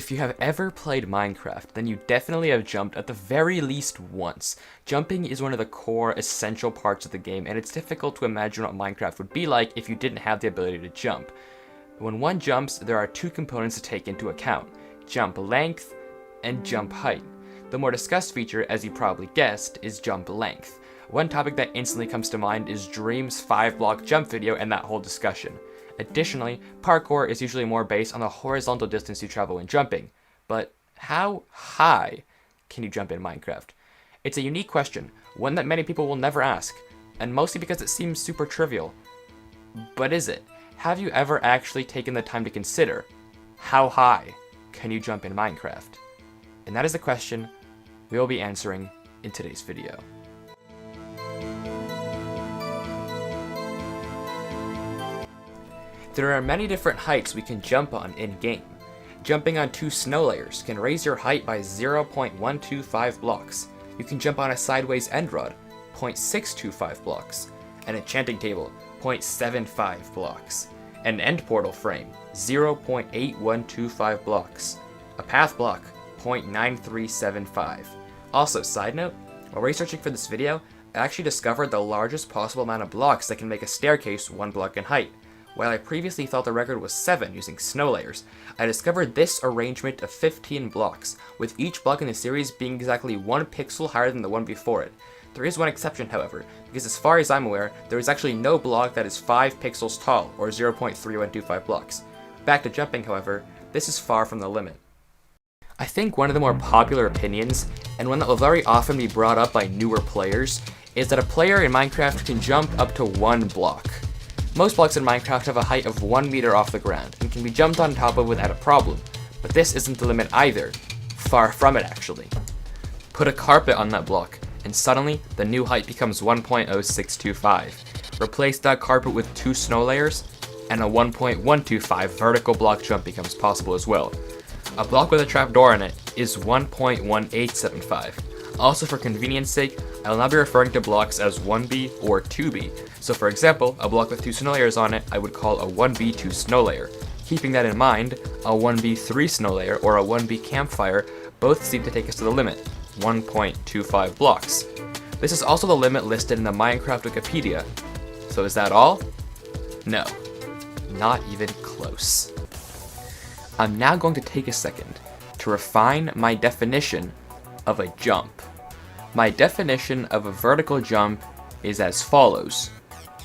If you have ever played Minecraft, then you definitely have jumped at the very least once. Jumping is one of the core essential parts of the game, and it's difficult to imagine what Minecraft would be like if you didn't have the ability to jump. When one jumps, there are two components to take into account: jump length and jump height. The more discussed feature, as you probably guessed, is jump length. One topic that instantly comes to mind is Dream's 5-block jump video and that whole discussion. Additionally, parkour is usually more based on the horizontal distance you travel when jumping. But how high can you jump in Minecraft? It's a unique question, one that many people will never ask, and mostly because it seems super trivial. But is it? Have you ever actually taken the time to consider how high can you jump in Minecraft? And that is the question we will be answering in today's video. There are many different heights we can jump on in-game. Jumping on 2 snow layers can raise your height by 0.125 blocks. You can jump on a sideways end rod, 0.625 blocks. An enchanting table, 0.75 blocks. An end portal frame, 0.8125 blocks. A path block, 0.9375. Also, side note, while researching for this video, I actually discovered the largest possible amount of blocks that can make a staircase 1 block in height. While I previously thought the record was 7 using snow layers, I discovered this arrangement of 15 blocks, with each block in the series being exactly 1 pixel higher than the one before it. There is one exception, however, because as far as I'm aware, there is actually no block that is 5 pixels tall, or 0.3125 blocks. Back to jumping, however, this is far from the limit. I think one of the more popular opinions, and one that will very often be brought up by newer players, is that a player in Minecraft can jump up to 1 block. Most blocks in Minecraft have a height of 1 meter off the ground, and can be jumped on top of without a problem. But this isn't the limit either. Far from it, actually. Put a carpet on that block, and suddenly, the new height becomes 1.0625. Replace that carpet with 2 snow layers, and a 1.125 vertical block jump becomes possible as well. A block with a trapdoor in it is 1.1875. Also, for convenience sake, I will now be referring to blocks as 1B or 2B. So for example, a block with 2 snow layers on it, I would call a 1B2 snow layer. Keeping that in mind, a 1B3 snow layer or a 1B campfire both seem to take us to the limit, 1.25 blocks. This is also the limit listed in the Minecraft Wikipedia. So is that all? No, not even close. I'm now going to take a second to refine my definition of a jump. My definition of a vertical jump is as follows.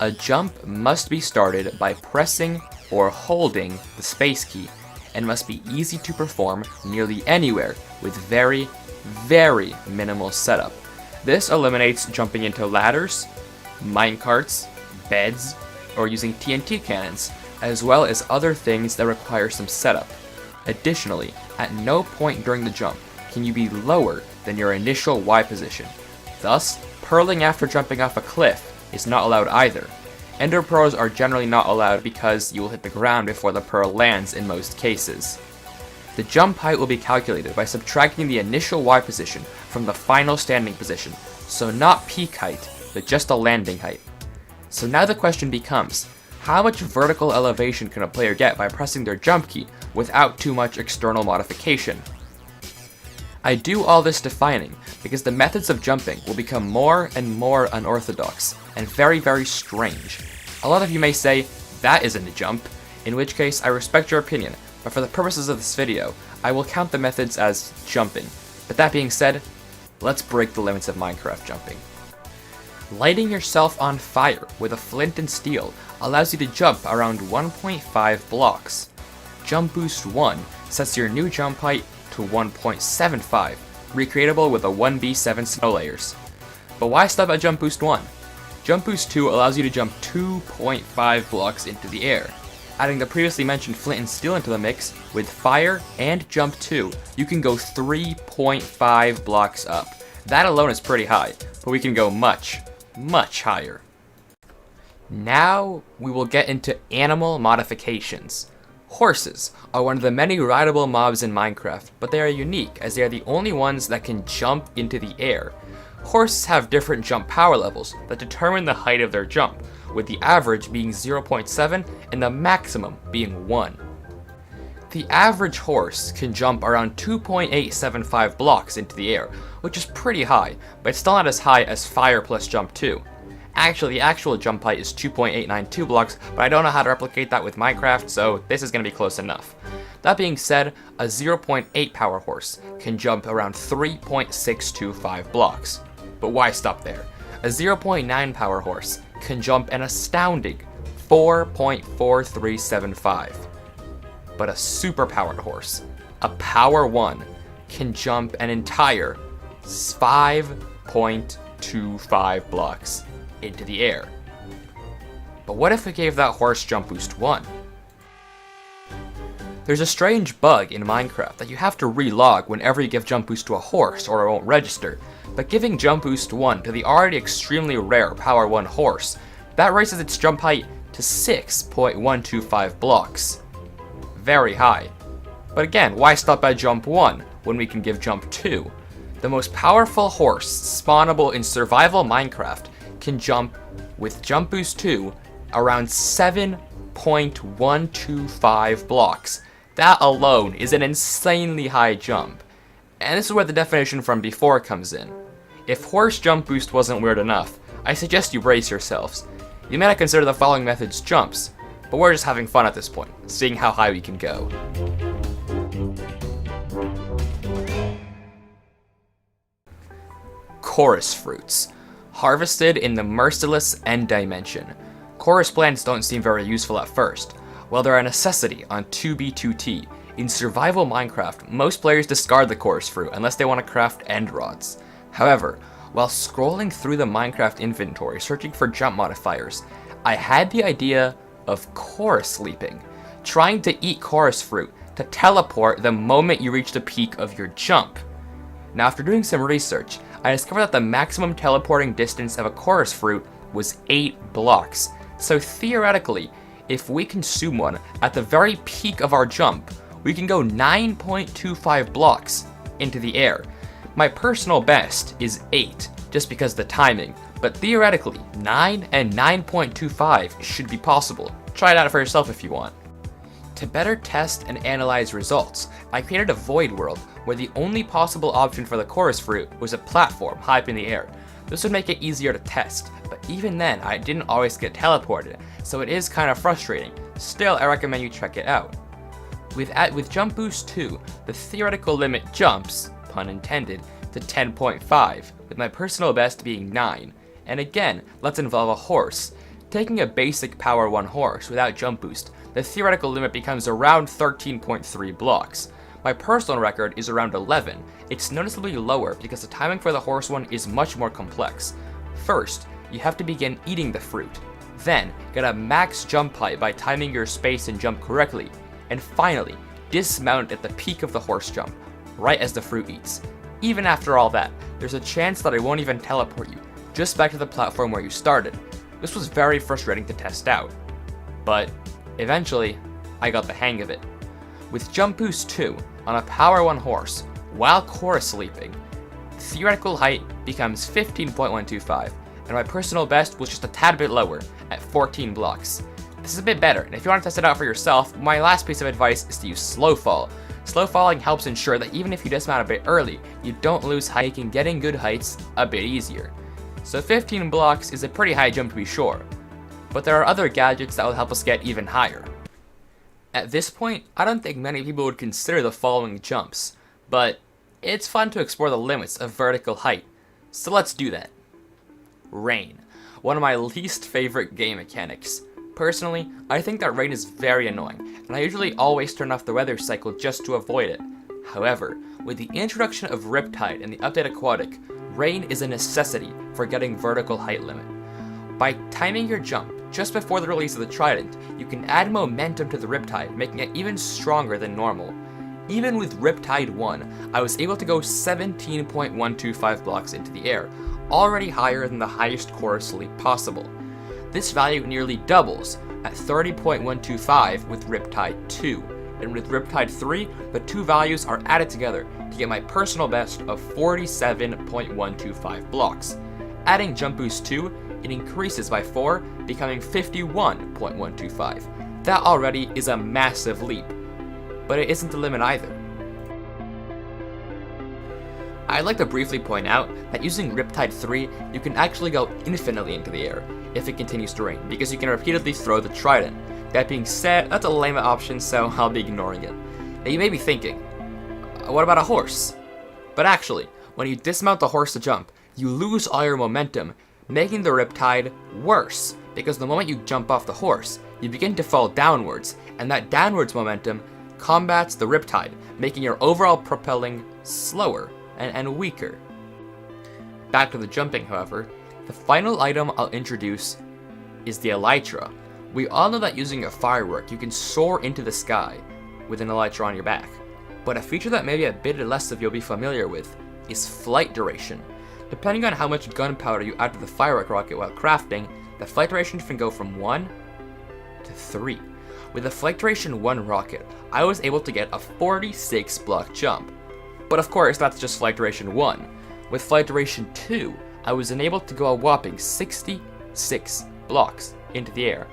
A jump must be started by pressing or holding the space key, and must be easy to perform nearly anywhere with very, very minimal setup. This eliminates jumping into ladders, minecarts, beds, or using TNT cannons, as well as other things that require some setup. Additionally, at no point during the jump can you be lower than your initial Y position. Thus, purling after jumping off a cliff is not allowed either. Ender pearls are generally not allowed because you will hit the ground before the pearl lands in most cases. The jump height will be calculated by subtracting the initial Y position from the final standing position, so not peak height, but just the landing height. So now the question becomes, how much vertical elevation can a player get by pressing their jump key without too much external modification? I do all this defining because the methods of jumping will become more and more unorthodox and very, very strange. A lot of you may say, that isn't a jump, in which case I respect your opinion, but for the purposes of this video, I will count the methods as jumping. But that being said, let's break the limits of Minecraft jumping. Lighting yourself on fire with a flint and steel allows you to jump around 1.5 blocks. Jump Boost 1 sets your new jump height to 1.75, recreatable with a 1B7 snow layers. But why stop at Jump Boost 1? Jump Boost 2 allows you to jump 2.5 blocks into the air. Adding the previously mentioned flint and steel into the mix, with fire and Jump 2, you can go 3.5 blocks up. That alone is pretty high, but we can go much, much higher. Now we will get into animal modifications. Horses are one of the many rideable mobs in Minecraft, but they are unique as they are the only ones that can jump into the air. Horses have different jump power levels that determine the height of their jump, with the average being 0.7 and the maximum being 1. The average horse can jump around 2.875 blocks into the air, which is pretty high, but it's still not as high as Fire plus Jump 2. Actually, the actual jump height is 2.892 blocks, but I don't know how to replicate that with Minecraft, so this is going to be close enough. That being said, a 0.8 power horse can jump around 3.625 blocks. But why stop there? A 0.9 power horse can jump an astounding 4.4375. But a super-powered horse, a Power 1, can jump an entire 5.25 blocks into the air. But what if we gave that horse Jump Boost 1? There's a strange bug in Minecraft that you have to relog whenever you give Jump Boost to a horse or it won't register, but giving Jump Boost 1 to the already extremely rare Power 1 horse, that raises its jump height to 6.125 blocks. Very high. But again, why stop at Jump 1 when we can give Jump 2? The most powerful horse spawnable in survival Minecraft can jump with Jump Boost 2 around 7.125 blocks. That alone is an insanely high jump. And this is where the definition from before comes in. If horse jump boost wasn't weird enough, I suggest you brace yourselves. You may not consider the following methods jumps, but we're just having fun at this point, seeing how high we can go. Chorus fruits. Harvested in the Merciless End Dimension. Chorus plants don't seem very useful at first. While they're a necessity on 2B2T, in survival Minecraft, most players discard the chorus fruit unless they want to craft end rods. However, while scrolling through the Minecraft inventory searching for jump modifiers, I had the idea of chorus leaping, trying to eat chorus fruit to teleport the moment you reach the peak of your jump. Now, after doing some research, I discovered that the maximum teleporting distance of a chorus fruit was 8 blocks. So theoretically, if we consume one at the very peak of our jump, we can go 9.25 blocks into the air. My personal best is 8, just because of the timing, but theoretically, 9 and 9.25 should be possible. Try it out for yourself if you want. To better test and analyze results, I created a void world where the only possible option for the chorus fruit was a platform high up in the air. This would make it easier to test, but even then I didn't always get teleported, so it is kind of frustrating. Still, I recommend you check it out. With Jump Boost 2, the theoretical limit jumps, pun intended, to 10.5, with my personal best being 9. And again, let's involve a horse. Taking a basic Power 1 horse without Jump Boost, the theoretical limit becomes around 13.3 blocks. My personal record is around 11. It's noticeably lower because the timing for the horse one is much more complex. First, you have to begin eating the fruit. Then, get a max jump height by timing your space and jump correctly. And finally, dismount at the peak of the horse jump, right as the fruit eats. Even after all that, there's a chance that I won't even teleport you, just back to the platform where you started. This was very frustrating to test out. But eventually, I got the hang of it. With Jump Boost 2 on a Power 1 horse, while chorus leaping, theoretical height becomes 15.125, and my personal best was just a tad bit lower, at 14 blocks. This is a bit better, and if you want to test it out for yourself, my last piece of advice is to use slow fall. Slow falling helps ensure that even if you dismount a bit early, you don't lose height, making getting good heights a bit easier. So 15 blocks is a pretty high jump to be sure, but there are other gadgets that will help us get even higher. At this point, I don't think many people would consider the following jumps, but it's fun to explore the limits of vertical height, so let's do that. Rain, one of my least favorite game mechanics. Personally, I think that rain is very annoying, and I usually always turn off the weather cycle just to avoid it. However, with the introduction of Riptide and the update Aquatic, rain is a necessity for getting vertical height limit. By timing your jump just before the release of the Trident, you can add momentum to the Riptide, making it even stronger than normal. Even with Riptide 1, I was able to go 17.125 blocks into the air, already higher than the highest chorus leap possible. This value nearly doubles at 30.125 with Riptide 2, and with Riptide 3, the two values are added together to get my personal best of 47.125 blocks. Adding Jump Boost 2, it increases by 4, becoming 51.125. That already is a massive leap. but it isn't the limit either. I'd like to briefly point out that using Riptide 3, you can actually go infinitely into the air if it continues to rain, because you can repeatedly throw the trident. That being said, that's a lame option, so I'll be ignoring it. Now you may be thinking, what about a horse? But actually, when you dismount the horse to jump, you lose all your momentum, making the Riptide worse, because the moment you jump off the horse, you begin to fall downwards, and that downwards momentum combats the Riptide, making your overall propelling slower and weaker. Back to the jumping, however, the final item I'll introduce is the Elytra. We all know that using a firework, you can soar into the sky with an Elytra on your back, but a feature that maybe a bit less of you'll be familiar with is flight duration. Depending on how much gunpowder you add to the firework rocket while crafting, the flight duration can go from 1 to 3. With the flight duration 1 rocket, I was able to get a 46 block jump. But of course, that's just flight duration 1. With flight duration 2, I was enabled to go a whopping 66 blocks into the air.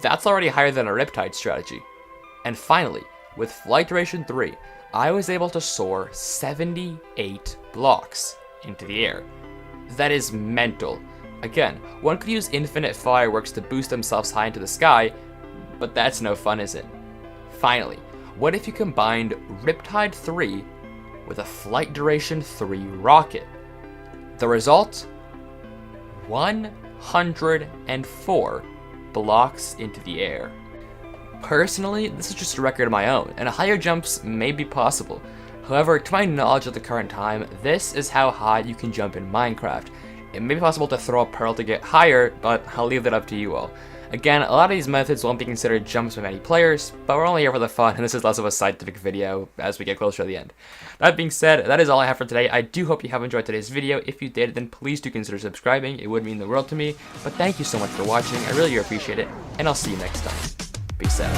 That's already higher than a Riptide strategy. And finally, with flight duration 3, I was able to soar 78 blocks into the air. That is mental. Again, one could use infinite fireworks to boost themselves high into the sky, but that's no fun, is it? Finally, what if you combined Riptide 3 with a flight duration 3 rocket? The result? 104 blocks into the air. Personally, this is just a record of my own, and higher jumps may be possible. However, to my knowledge at the current time, this is how high you can jump in Minecraft. It may be possible to throw a pearl to get higher, but I'll leave that up to you all. Again, a lot of these methods won't be considered jumps by many players, but we're only here for the fun, and this is less of a scientific video as we get closer to the end. That being said, that is all I have for today. I do hope you have enjoyed today's video. If you did, then please do consider subscribing. It would mean the world to me. But thank you so much for watching. I really do appreciate it, and I'll see you next time. Peace out.